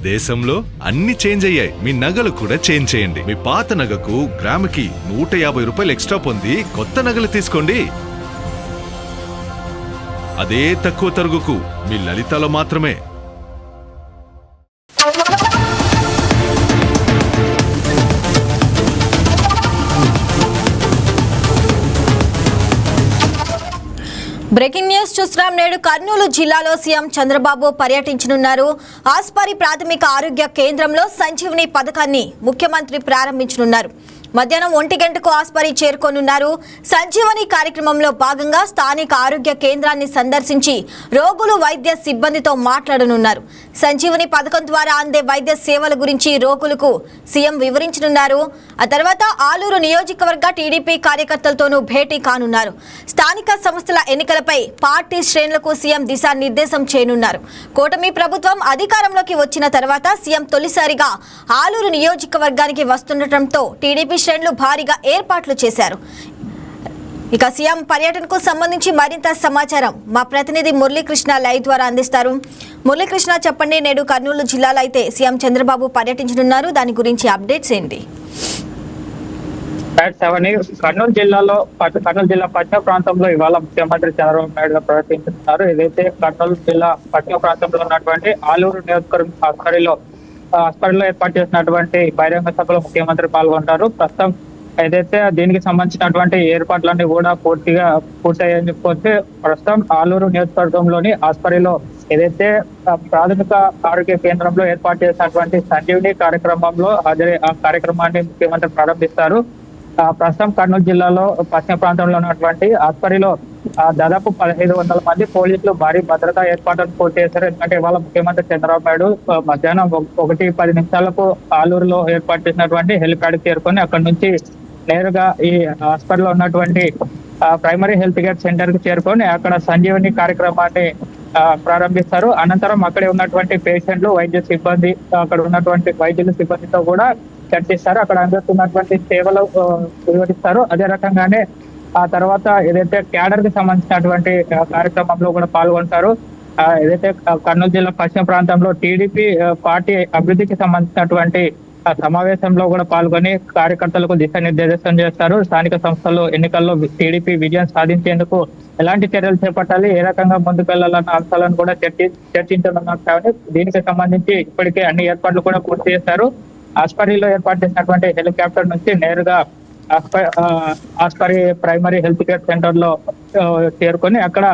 దేశంలో అన్ని చేంజ్ అయ్యాయి, మీ నగలు కూడా చేంజ్ చేయండి. మీ పాత నగకు గ్రాముకి 150 రూపాయలు ఎక్స్ట్రా పొంది కొత్త నగలు తీసుకోండి. అదే తక్కువ తరుగుకు మీ లలితలో మాత్రమే. బ్రేకింగ్ న్యూస్ చూస్తున్నాం. నేడు కర్నూలు జిల్లాలో సీఎం చంద్రబాబు పర్యటించనున్నారు. ఆస్పరి ప్రాథమిక ఆరోగ్య కేంద్రంలో సంజీవని పథకాన్ని ముఖ్యమంత్రి ప్రారంభించనున్నారు. మధ్యాహ్నం 1 గంటకు ఆస్పరి చేరుకోనున్నారు. సంజీవని కార్యక్రమంలో భాగంగా స్థానిక ఆరోగ్య కేంద్రాన్ని సందర్శించి రోగులు వైద్య సిబ్బందితో మాట్లాడనున్నారు. సంజీవని పథకం ద్వారా అందే వైద్య సేవల గురించి రోగులకు సీఎం వివరించనున్నారు. ఆ తర్వాత ఆలూరు నియోజకవర్గ టీడీపీ కార్యకర్తలతోనూ భేటీ కానున్నారు. స్థానిక సంస్థల ఎన్నికలపై పార్టీ శ్రేణులకు సీఎం దిశానిర్దేశం చేయనున్నారు. కూటమి ప్రభుత్వం అధికారంలోకి వచ్చిన తర్వాత సీఎం తొలిసారిగా ఆలూరు నియోజకవర్గానికి వస్తుండటంతో టీడీపీ శ్రేణులు భారీగా ఏర్పాట్లు చేశారు. ఇక సీఎం పర్యటనకు సంబంధించి మరింత సమాచారం మా ప్రతినిధి మురళీకృష్ణ లైవ్ ద్వారా అందిస్తారు. మురళీకృష్ణ, చెప్పండి. నేడు కర్నూలు జిల్లాలో అయితే సీఎం చంద్రబాబు పర్యటించనున్నారు, దాని గురించి అప్డేట్స్ ఏంటి? కర్నూలు జిల్లా పశ్చిమ ప్రాంతంలో ఇవాళ ముఖ్యమంత్రి చంద్రబాబు నాయుడు పర్యటించుతున్నారు. ఏదైతే కర్నూలు జిల్లా పశ్చిమ ప్రాంతంలో ఉన్నటువంటి ఆలూరు నియోజకవర్గం ఆస్పరిలో ఏర్పాటు చేసినటువంటి బహిరంగ సభలో ముఖ్యమంత్రి పాల్గొంటారు. ప్రస్తుతం ఏదైతే దీనికి సంబంధించినటువంటి ఏర్పాట్లన్నీ కూడా పూర్తయ్యని చెప్పుకోవచ్చు. ప్రస్తుతం ఆలూరు నియోజకవర్గంలోని ఆస్పరిలో ఏదైతే ప్రాథమిక ఆరోగ్య కేంద్రంలో ఏర్పాటు చేసినటువంటి సంజీవని కార్యక్రమంలో ఆ కార్యక్రమాన్ని ముఖ్యమంత్రి ప్రారంభిస్తారు. ప్రస్తుతం కర్నూలు జిల్లాలో పశ్చిమ ప్రాంతంలో ఉన్నటువంటి ఆస్పరిలో దాదాపు 1500 మంది పోలీసులు భారీ భద్రతా ఏర్పాట్లను పూర్తి చేశారు. ఎందుకంటే ఇవాళ ముఖ్యమంత్రి చంద్రబాబు నాయుడు మధ్యాహ్నం 1:10 ఆలూరులో ఏర్పాటు చేసినటువంటి హెలిప్యాడ్ చేరుకొని అక్కడి నుంచి నేరుగా ఈ హాస్పిటల్లో ఉన్నటువంటి ప్రైమరీ హెల్త్ కేర్ సెంటర్ కి చేరుకొని అక్కడ సంజీవని కార్యక్రమాన్ని ప్రారంభిస్తారు. అనంతరం అక్కడే ఉన్నటువంటి పేషెంట్లు, వైద్య సిబ్బంది, అక్కడ ఉన్నటువంటి వైద్యుల సిబ్బందితో కూడా చర్చిస్తారు. అక్కడ అందుతున్నటువంటి సేవలు వివరిస్తారు. అదే రకంగానే ఆ తర్వాత ఏదైతే క్యాడర్ కి సంబంధించినటువంటి కార్యక్రమంలో కూడా పాల్గొంటారు. ఏదైతే కర్నూలు జిల్లా పశ్చిమ ప్రాంతంలో టీడీపీ పార్టీ అభివృద్ధికి సంబంధించినటువంటి సమావేశంలో కూడా పాల్గొని కార్యకర్తలకు దిశానిర్దేశం చేస్తారు. స్థానిక సంస్థల్లో ఎన్నికల్లో టీడీపీ విజయం సాధించేందుకు ఎలాంటి చర్యలు చేపట్టాలి, ఏ రకంగా ముందుకెళ్లాలన్న అంశాలను కూడా చర్చించనున్నారు. కాబట్టి దీనికి సంబంధించి ఇప్పటికే అన్ని ఏర్పాట్లు కూడా పూర్తి చేశారు. ఆస్పరిలో ఏర్పాటు చేసినటువంటి హెలికాప్టర్ నుంచి నేరుగా Aspari primary health care centre లో చేరుకొని అక్కడ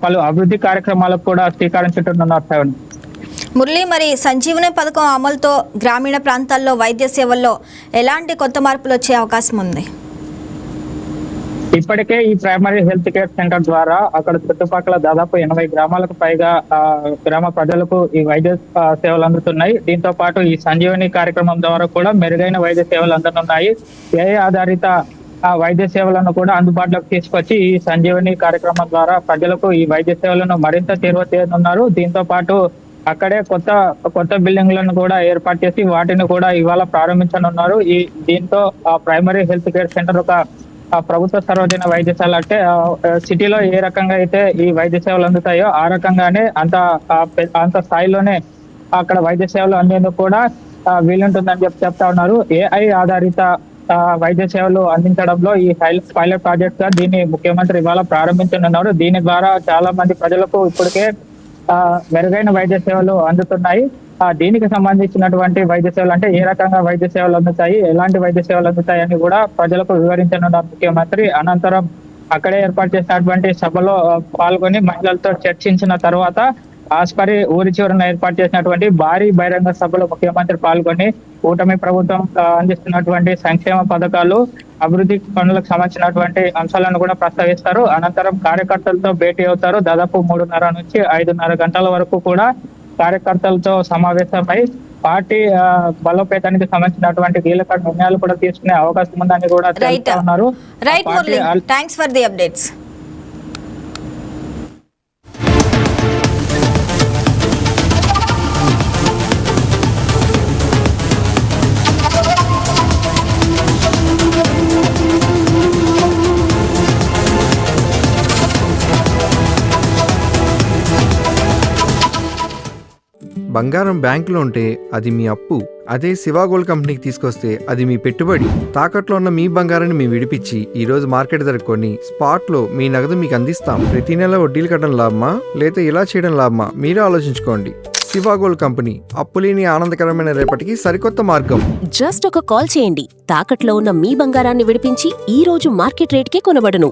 పలు అభివృద్ధి కార్యక్రమాలకు కూడా శ్రీకారం చుట్టనున్నారు. మురళి, మరి సంజీవని పథకం అమలుతో గ్రామీణ ప్రాంతాల్లో వైద్య సేవల్లో ఎలాంటి కొత్త మార్పులు వచ్చే అవకాశం ఉంది? ఇప్పటికే ఈ ప్రైమరీ హెల్త్ కేర్ సెంటర్ ద్వారా అక్కడ చుట్టుపక్కల దాదాపు 80 గ్రామాలకు పైగా గ్రామ ప్రజలకు ఈ వైద్య సేవలు అందుతున్నాయి. దీంతో పాటు ఈ సంజీవని కార్యక్రమం ద్వారా కూడా మెరుగైన వైద్య సేవలు అందనున్నాయి. ఏఐ ఆధారిత వైద్య సేవలను కూడా అందుబాటులోకి తీసుకొచ్చి ఈ సంజీవని కార్యక్రమం ద్వారా ప్రజలకు ఈ వైద్య సేవలను మరింత చేరువచేయనున్నారు. దీంతో పాటు అక్కడే కొత్త బిల్డింగ్లను కూడా ఏర్పాటు చేసి వాటిని కూడా ఇవాళ ప్రారంభించనున్నారు. దీంతో ప్రైమరీ హెల్త్ కేర్ సెంటర్ ఒక ప్రభుత్వ సర్వజన వైద్యశాల అంటే సిటీలో ఏ రకంగా అయితే ఈ వైద్య సేవలు అందుతాయో ఆ రకంగానే అంత స్థాయిలోనే అక్కడ వైద్య సేవలు అందేందుకు కూడా వీలుంటుందని చెప్తా ఉన్నారు. ఏఐ ఆధారిత వైద్య సేవలు అందించడంలో ఈ పైలట్ ప్రాజెక్ట్ గా దీన్ని ముఖ్యమంత్రి ఇవాళ ప్రారంభించనున్నారు. దీని ద్వారా చాలా మంది ప్రజలకు ఇప్పటికే మెరుగైన వైద్య సేవలు అందుతున్నాయి. దీనికి సంబంధించినటువంటి వైద్య సేవలు అంటే ఏ రకంగా వైద్య సేవలు అందుతాయి, ఎలాంటి వైద్య సేవలు అందుతాయి అని కూడా ప్రజలకు వివరించనున్నారు ముఖ్యమంత్రి. అనంతరం అక్కడే ఏర్పాటు చేసినటువంటి సభలో పాల్గొని మహిళలతో చర్చించిన తర్వాత ఆస్పరి ఊరి చివరన ఏర్పాటు చేసినటువంటి భారీ బహిరంగ సభలో ముఖ్యమంత్రి పాల్గొని కూటమి ప్రభుత్వం అందిస్తున్నటువంటి సంక్షేమ పథకాలు, అభివృద్ధి పనులకు సంబంధించినటువంటి అంశాలను కూడా ప్రస్తావిస్తారు. అనంతరం కార్యకర్తలతో భేటీ అవుతారు. దాదాపు 3:30 నుంచి 5:30 గంటల వరకు కూడా కార్యకర్తలతో సమావేశమై పార్టీ బలోపేతానికి సంబంధించినటువంటి కీలక నిర్ణయాలు కూడా తీసుకునే అవకాశం ఉందని కూడా తెలుపుతా ఉన్నారు. Thanks for the updates. బంగారం బ్యాంకులో ఉంటే అది మీ అప్పు, అదే శివ గోల్డ్ కంపెనీకి తీసుకొస్తే అది మీ పెట్టుబడి. తాకట్లో ఉన్న మీ బంగారాన్ని మేము విడిపించి ఈ రోజు మార్కెట్ ధర కొని స్పాట్ లో మీ నగదు మీకు అందిస్తాం. ప్రతి నెల వడ్డీలు కట్టడం లాభమా లేదా ఇలా చేయడం లాభమా మీరే ఆలోచించుకోండి. శివ గోల్డ్ కంపెనీ, అప్పులేని ఆనందకరమైన రేపటికి సరికొత్త మార్గం. జస్ట్ ఒక కాల్ చేయండి. తాకట్లో ఉన్న మీ బంగారాన్ని విడిపించి ఈ రోజు మార్కెట్ రేట్కే కొనబడును.